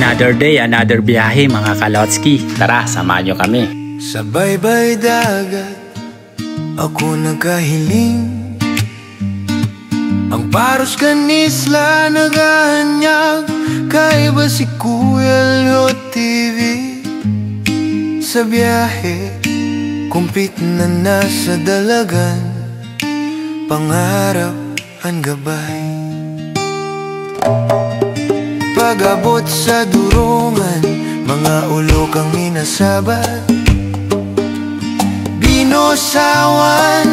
Another day, another biyahe mga kalotski. Tara, samahan nyo kami. Sa baybay dagat ako nagkahiling, ang paros kanisla nagahanyag, kaiba si Kuya Lhot TV. Sa biyahe, kumpit na nasa dalagan, pangarap ang gabay. Pag-abot sa durungan, mga ulok ang minasabat, binosawan,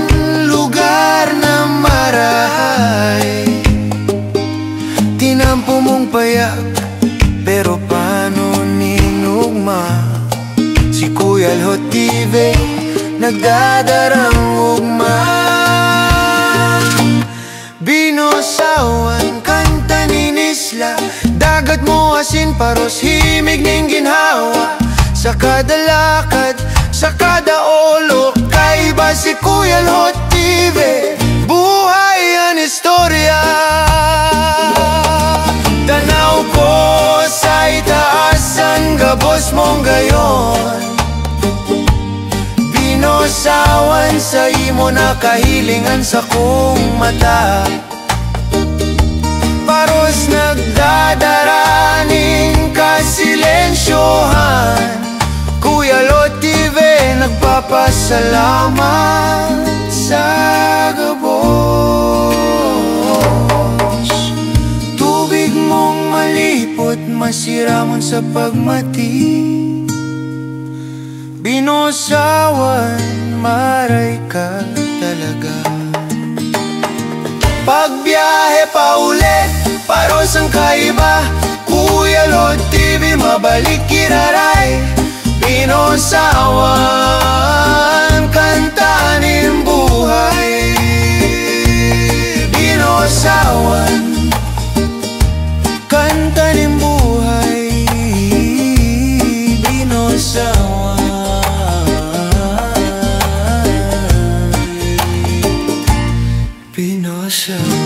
lugar na marahay. Tinampo mong payak, pero paano ninugma? Si Kuya Lhot TV, nagdadarang ugma. Binosawan, kanta ni Nisla, dagat mo asin, paros himig ning ginhawa. Sa kada lakad, sa kada olok, kaiba si Kuya Lhot TV. Buhay ang istorya, tanaw ko sa itaas ang gabos mong gayon. Binosawan sa imo na kahilingan sa kong mata, paros nagdadaraning kasilensyohan. Kuya Lhot TV, nagpapasalamat sa gabos. Tubig mong malipot, masiramon sa pagmati. Binosawan, maray ka talaga. Pagbiyahe pa ulit, paros ang kaiba. Kuya Lhot TV, mabalik kiraray. Binosawan, kanta ng buhay. Binosawan, kanta ng buhay. Binosawan, Binosawan.